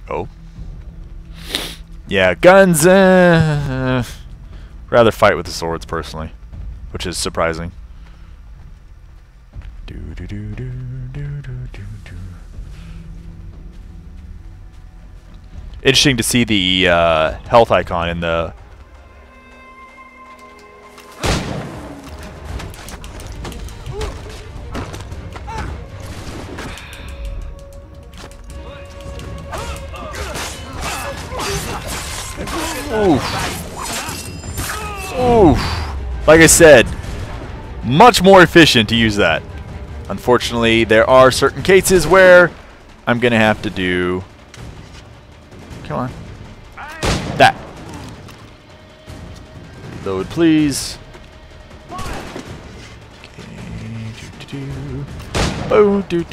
Oh. Yeah, guns. Rather fight with the swords, personally, which is surprising. Interesting to see the health icon in the. Oof. Oof. Like I said, much more efficient to use that. Unfortunately, there are certain cases where I'm going to have to do... Come on. That. Reload, please. Okay. Oh, do.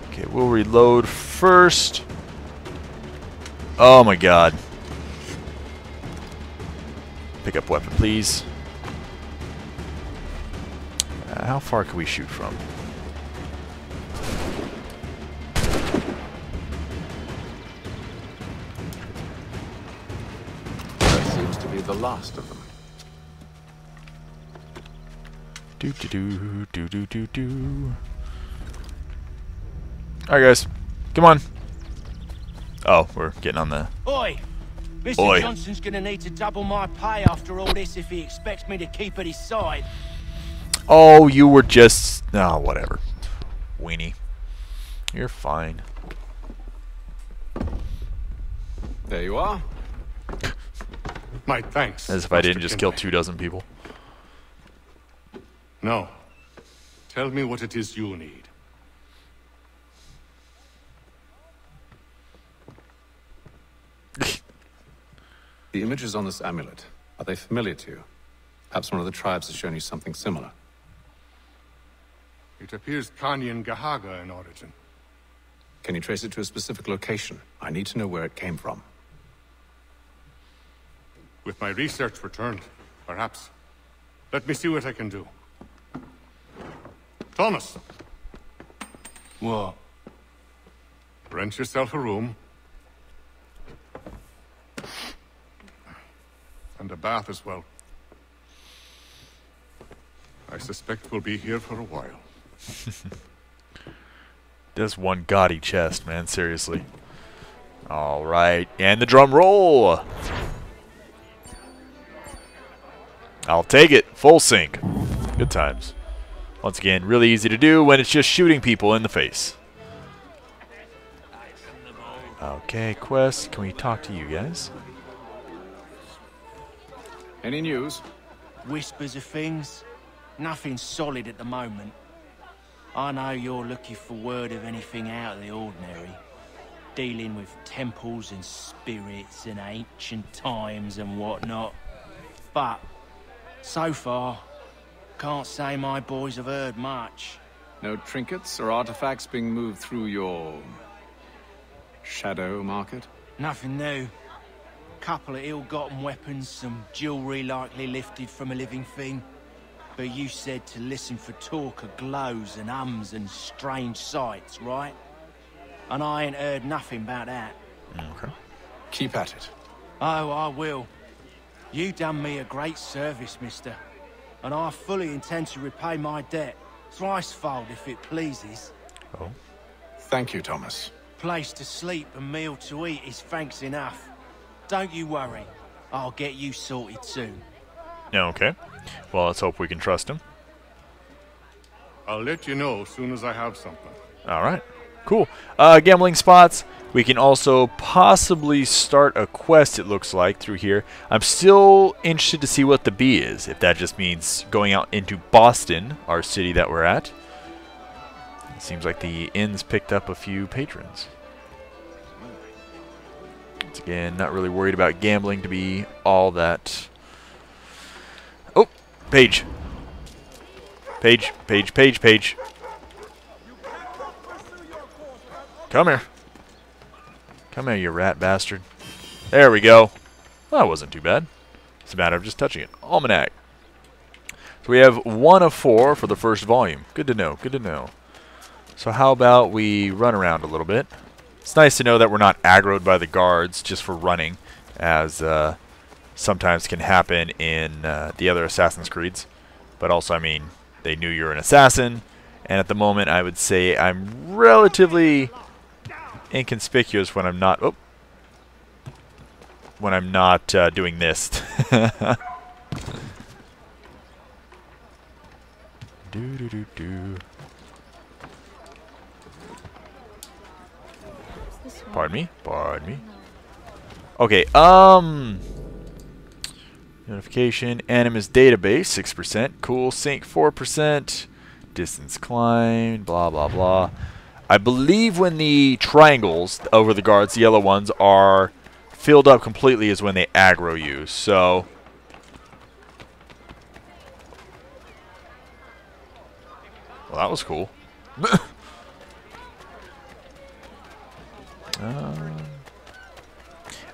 Okay, we'll reload first. Oh my god. Pick up weapon, please. How far can we shoot from? That seems to be the last of them. Do. Alright guys, come on. Oh, we're getting on the... Oi! Mr. Johnson's gonna need to double my pay after all this if he expects me to keep at his side. Oh, you were just... Oh, whatever. Weenie. You're fine. There you are. My thanks. As if I didn't just kill 24 people. No. Tell me what it is you need. The images on this amulet, are they familiar to you? Perhaps one of the tribes has shown you something similar. It appears Kanyan Gahaga in origin. Can you trace it to a specific location? I need to know where it came from. With my research returned, perhaps. Let me see what I can do. Thomas! What? Rent yourself a room. And a bath as well. I suspect we'll be here for a while. Just one gaudy chest, man. Seriously. Alright. And the drum roll! I'll take it. Full sync. Good times. Once again, really easy to do when it's just shooting people in the face. Okay, quest. Can we talk to you guys? Any news? Whispers of things. Nothing solid at the moment. I know you're looking for word of anything out of the ordinary. Dealing with temples and spirits and ancient times and whatnot. But, so far, can't say my boys have heard much. No trinkets or artifacts being moved through your... shadow market? Nothing new. Couple of ill-gotten weapons, some jewelry likely lifted from a living thing. But you said to listen for talk of glows and ums and strange sights, right? And I ain't heard nothing about that. Okay. Keep at it. Oh, I will. You done me a great service, mister. And I fully intend to repay my debt. Thricefold, if it pleases. Oh. Thank you, Thomas. Place to sleep and meal to eat is thanks enough. Don't you worry. I'll get you sorted soon. Yeah, okay. Well, let's hope we can trust him. I'll let you know as soon as I have something. Alright. Cool. Gambling spots. We can also possibly start a quest, it looks like, through here. I'm still interested to see what the B is. If that just means going out into Boston, our city that we're at. It seems like the inn's picked up a few patrons. Once again, not really worried about gambling to be all that. Oh, page. Page. Come here. Come here, you rat bastard. There we go. Well, that wasn't too bad. It's a matter of just touching it. Almanac. So we have 1 of 4 for the first volume. Good to know. Good to know. So how about we run around a little bit? It's nice to know that we're not aggroed by the guards just for running, as sometimes can happen in the other Assassin's Creeds. But also, I mean, they knew you're an assassin, and at the moment I would say I'm relatively inconspicuous when I'm not... Oh, when I'm not doing this. Do. Pardon me? Pardon me. Okay, notification, Animus database, 6%. Cool, sync, 4%. Distance climbed, blah, blah, blah. I believe when the triangles over the guards, the yellow ones, are filled up completely is when they aggro you, so... Well, that was cool.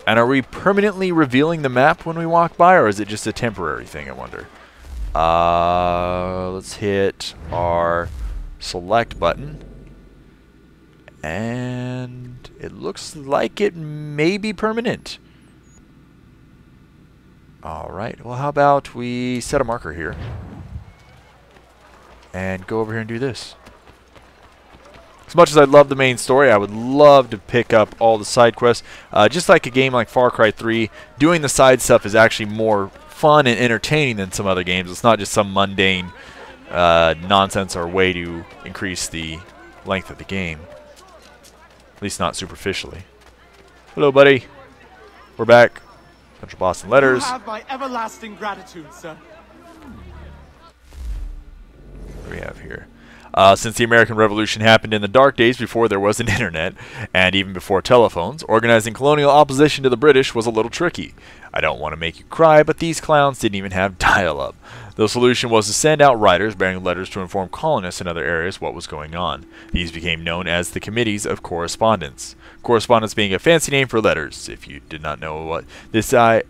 And are we permanently revealing the map when we walk by, or is it just a temporary thing, I wonder? Let's hit our select button. And it looks like it may be permanent. Alright, well how about we set a marker here. And go over here and do this. As much as I love the main story, I would love to pick up all the side quests. Just like a game like Far Cry 3, doing the side stuff is actually more fun and entertaining than some other games. It's not just some mundane nonsense or way to increase the length of the game. At least not superficially. Hello, buddy. We're back. Central Boston Letters. You have my everlasting gratitude, sir. What do we have here? Since the American Revolution happened in the dark days before there was an internet, and even before telephones, organizing colonial opposition to the British was a little tricky. I don't want to make you cry, but these clowns didn't even have dial-up. The solution was to send out writers bearing letters to inform colonists in other areas what was going on. These became known as the Committees of Correspondence. Correspondence being a fancy name for letters. If you did not know this, I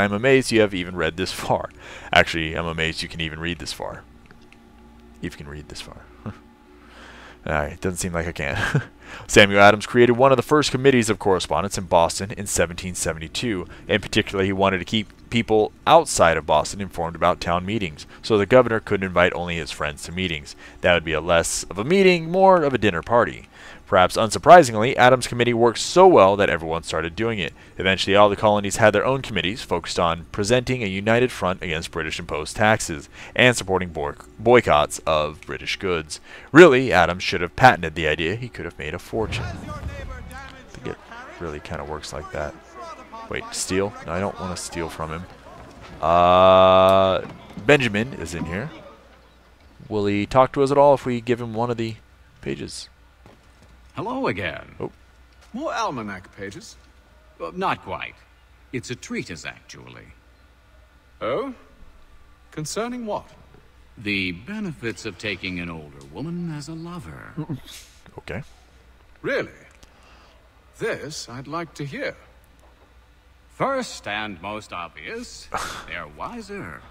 am amazed you have even read this far. Actually, I'm amazed you can even read this far. If you can read this far. Alright, doesn't seem like I can. Samuel Adams created one of the first committees of correspondence in Boston in 1772. In particular, he wanted to keep people outside of Boston informed about town meetings, so the governor could invite only his friends to meetings. That would be a less of a meeting, more of a dinner party. Perhaps unsurprisingly, Adams' committee worked so well that everyone started doing it. Eventually, all the colonies had their own committees focused on presenting a united front against British-imposed taxes and supporting boycotts of British goods. Really, Adams should have patented the idea. He could have made a fortune. I think it really kind of works like that. Wait, steal? No, I don't want to steal from him. Benjamin is in here. Will he talk to us at all if we give him one of the pages? Hello again. Oh. More almanac pages? Well, not quite. It's a treatise, actually. Oh? Concerning what? The benefits of taking an older woman as a lover. Okay. Really? This I'd like to hear. First and most obvious, they're wiser.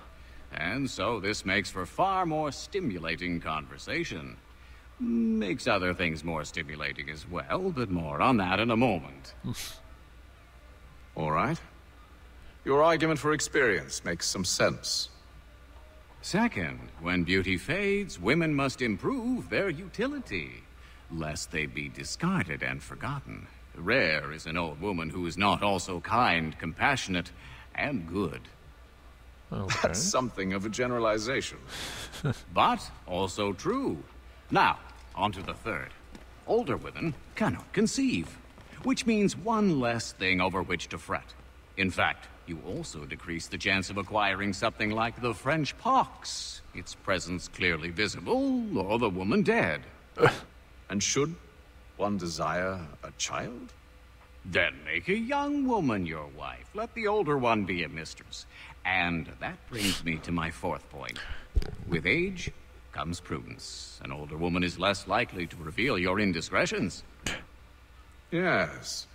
And so this makes for far more stimulating conversation. Makes other things more stimulating as well, but more on that in a moment. All right. Your argument for experience makes some sense. Second, when beauty fades, women must improve their utility, lest they be discarded and forgotten. Rare is an old woman who is not also kind, compassionate, and good. Okay. That's something of a generalization. But also true. Now, on to the third. Older women cannot conceive, which means one less thing over which to fret. In fact, you also decrease the chance of acquiring something like the French pox, its presence clearly visible, or the woman dead. And should one desire a child? Then make a young woman your wife. Let the older one be a mistress. And that brings me to my fourth point. With age comes prudence. An older woman is less likely to reveal your indiscretions. Yes.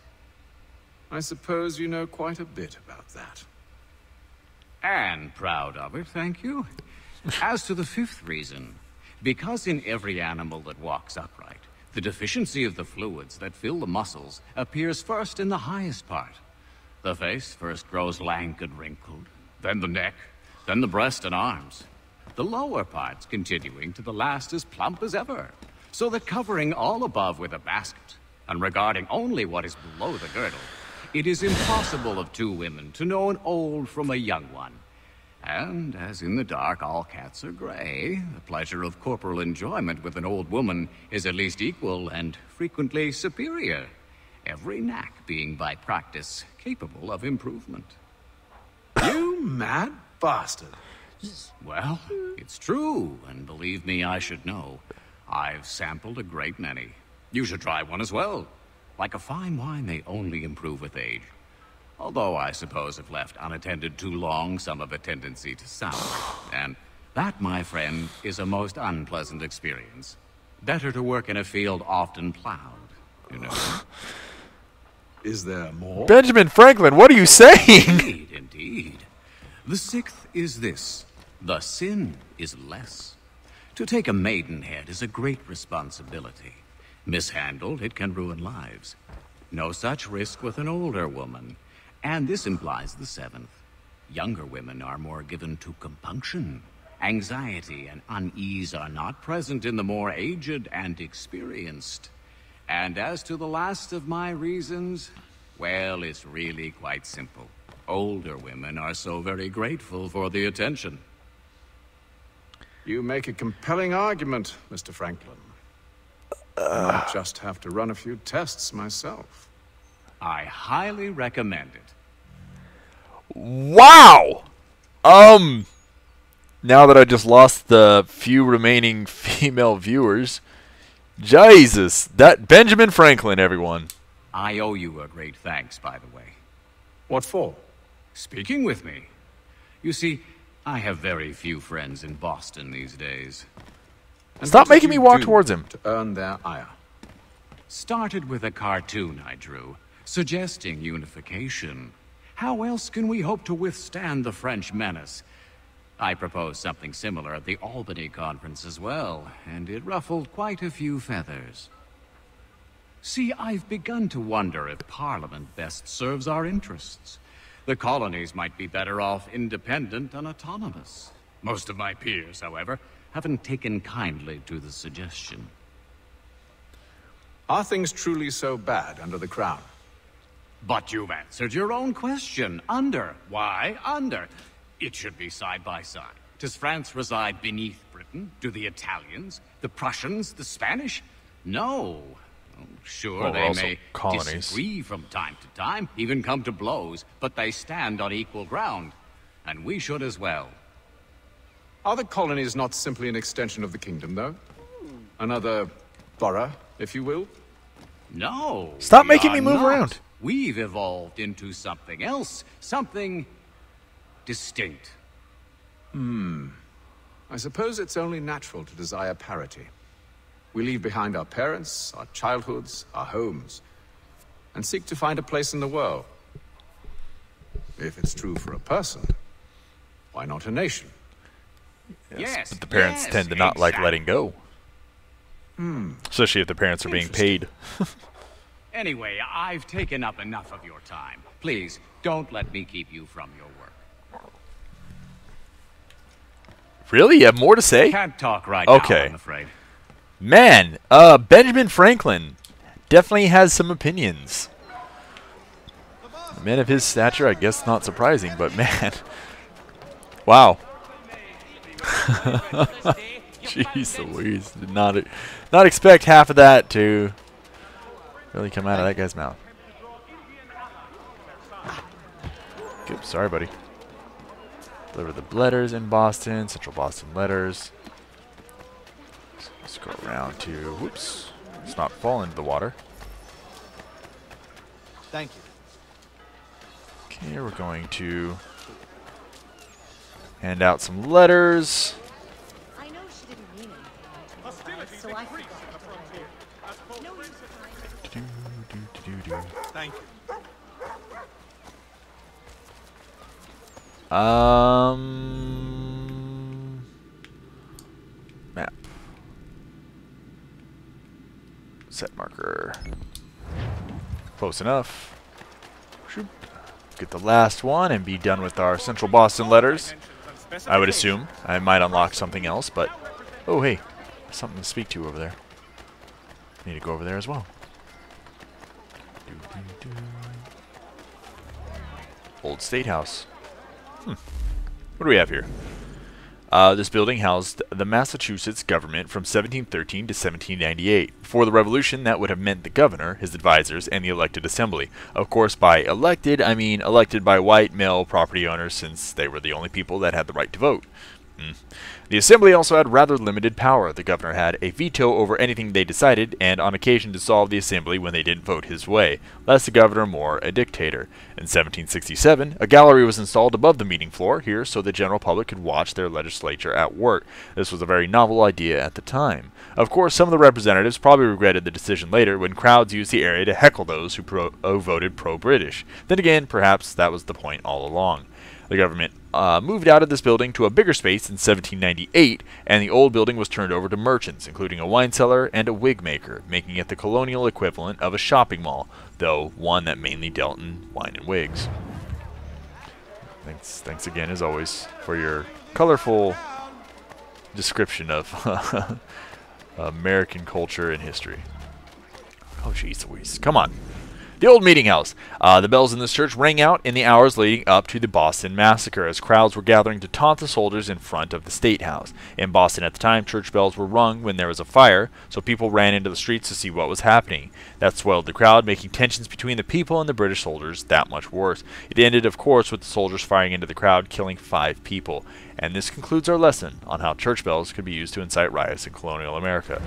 I suppose you know quite a bit about that. And proud of it, thank you. As to the fifth reason, Because in every animal that walks upright, the deficiency of the fluids that fill the muscles appears first in the highest part. The face first grows lank and wrinkled, then the neck, then the breast and arms. The lower parts continuing to the last as plump as ever, so that covering all above with a basket, and regarding only what is below the girdle, it is impossible of two women to know an old from a young one. And as in the dark all cats are gray, the pleasure of corporal enjoyment with an old woman is at least equal and frequently superior, every knack being by practice capable of improvement. You mad bastard. Well, it's true, and believe me, I should know. I've sampled a great many. You should try one as well. Like a fine wine, they only improve with age. Although I suppose if left unattended too long, some have a tendency to sour. And that, my friend, is a most unpleasant experience. Better to work in a field often plowed, you know. Is there more? Benjamin Franklin, what are you saying? Indeed, indeed. The sixth is this. The sin is less. To take a maidenhead is a great responsibility. Mishandled, it can ruin lives. No such risk with an older woman. And this implies the seventh. Younger women are more given to compunction. Anxiety and unease are not present in the more aged and experienced. And as to the last of my reasons, well, it's really quite simple. Older women are so very grateful for the attention. You make a compelling argument, Mr. Franklin. I might just have to run a few tests myself. I highly recommend it. Wow! Now that I just lost the few remaining female viewers, Jesus, that Benjamin Franklin, everyone. I owe you a great thanks, by the way. What for? Speaking with me. You see, I have very few friends in Boston these days. And Stop what did making me you walk do towards him. to earn their ire? Started with a cartoon I drew, suggesting unification. How else can we hope to withstand the French menace? I proposed something similar at the Albany conference as well, and it ruffled quite a few feathers. See, I've begun to wonder if Parliament best serves our interests. The colonies might be better off independent and autonomous. Most of my peers, however, haven't taken kindly to the suggestion. Are things truly so bad under the Crown? But you've answered your own question. Under. Why under? It should be side by side. Does France reside beneath Britain? Do the Italians, the Prussians, the Spanish? No. Oh, sure, Well, they also may colonies. disagree from time to time, even come to blows, but they stand on equal ground. And we should as well. Are the colonies not simply an extension of the kingdom, though? Another borough, if you will? No. Stop we making are me move not. around. We've evolved into something else, something distinct. I suppose it's only natural to desire parity. We leave behind our parents, our childhoods, our homes, and seek to find a place in the world. If it's true for a person, why not a nation? Yes. But the parents yes, tend to not like letting go. Especially if the parents are being paid. Anyway, I've taken up enough of your time. Please, don't let me keep you from your work. Really? You have more to say? Can't talk right Okay. now, I'm afraid. Man, Benjamin Franklin definitely has some opinions. A man of his stature, I guess not surprising, but man. Wow. Jeez Louise. Did not expect half of that to really come out of that guy's mouth. Good, sorry, buddy. Deliver the letters in Boston, Central Boston letters. Let's go around to, whoops, let's not fall into the water. Thank you. Okay, we're going to hand out some letters. I know she didn't mean anything, so I forgot. No use trying. Thank you. Map. Set marker. Close enough. Shoot. Get the last one and be done with our Central Boston letters. I would assume. I might unlock something else, but... Oh, hey. There's something to speak to over there. Need to go over there as well. Old State House. What do we have here? This building housed the Massachusetts government from 1713 to 1798. Before the Revolution, that would have meant the governor, his advisors, and the elected assembly. Of course, by elected, I mean elected by white male property owners, since they were the only people that had the right to vote. The assembly also had rather limited power. The governor had a veto over anything they decided, and on occasion dissolved the assembly when they didn't vote his way. Less a governor, more a dictator. In 1767, a gallery was installed above the meeting floor here so the general public could watch their legislature at work. This was a very novel idea at the time. Of course, some of the representatives probably regretted the decision later when crowds used the area to heckle those who voted pro-British. Then again, perhaps that was the point all along. The government moved out of this building to a bigger space in 1798, and the old building was turned over to merchants, including a wine cellar and a wig maker, making it the colonial equivalent of a shopping mall, though one that mainly dealt in wine and wigs. Thanks again, as always, for your colorful description of American culture and history. Oh, jeez Louise. Come on. The old meeting house. The bells in this church rang out in the hours leading up to the Boston Massacre as crowds were gathering to taunt the soldiers in front of the State House. In Boston at the time, church bells were rung when there was a fire, so people ran into the streets to see what was happening. That swelled the crowd, making tensions between the people and the British soldiers that much worse. It ended, of course, with the soldiers firing into the crowd, killing 5 people. And this concludes our lesson on how church bells could be used to incite riots in colonial America.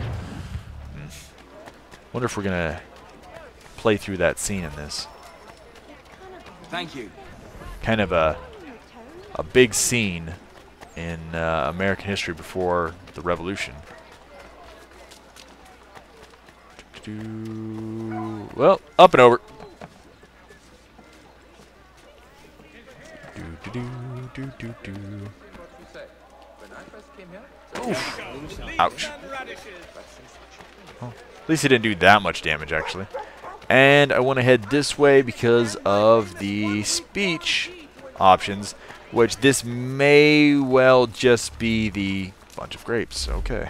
Wonder if we're going to play through that scene in this. Thank you. Kind of a big scene in American history before the Revolution. Well, up and over. Oof. Ouch. Oh, at least it didn't do that much damage, actually. And I want to head this way because of the speech options, which this may well just be the bunch of grapes. Okay.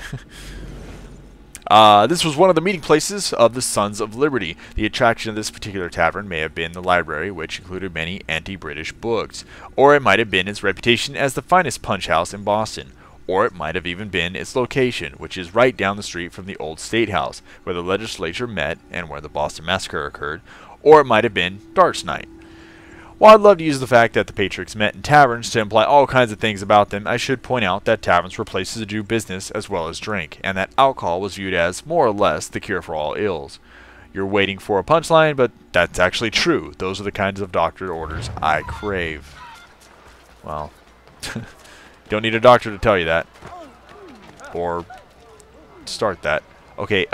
This was one of the meeting places of the Sons of Liberty. The attraction of this particular tavern may have been the library, which included many anti-British books, or it might have been its reputation as the finest punch house in Boston. Or it might have even been its location, which is right down the street from the old State House, where the legislature met and where the Boston Massacre occurred. Or it might have been Darts Night. While I'd love to use the fact that the Patriots met in taverns to imply all kinds of things about them, I should point out that taverns were places to do business as well as drink, and that alcohol was viewed as, more or less, the cure for all ills. You're waiting for a punchline, but that's actually true. Those are the kinds of doctored orders I crave. Well... Don't need a doctor to tell you that. Or start that. Okay,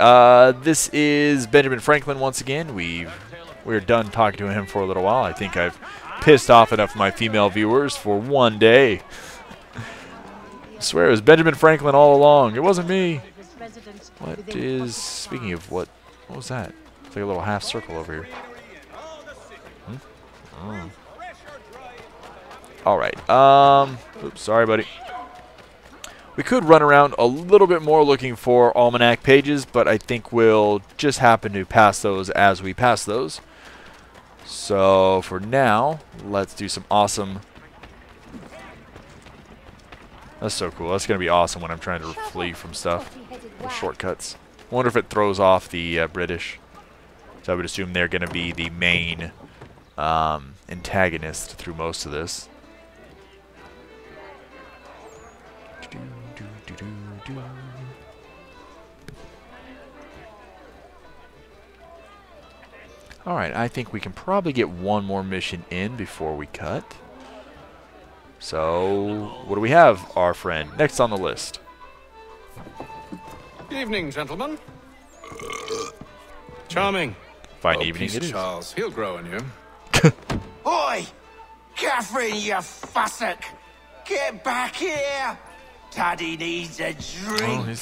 this is Benjamin Franklin once again. We're done talking to him for a little while. I think I've pissed off enough of my female viewers for one day. I swear it was Benjamin Franklin all along. It wasn't me. What is... Speaking of what was that? It's like a little half circle over here. Oh. Alright, oops, sorry buddy. We could run around a little bit more looking for almanac pages, but I think we'll just happen to pass those as we pass those. So, for now, let's do some awesome... That's so cool. That's going to be awesome when I'm trying to flee from stuff. Little shortcuts. I wonder if it throws off the British. So I would assume they're going to be the main antagonist through most of this. Alright, I think we can probably get one more mission in before we cut. So, what do we have, our friend? Next on the list. Evening, gentlemen. Charming. Fine evening Peace, it is. Charles. He'll grow on you. Oi! Catherine, you fussock! Get back here! Daddy needs a drink. Oh,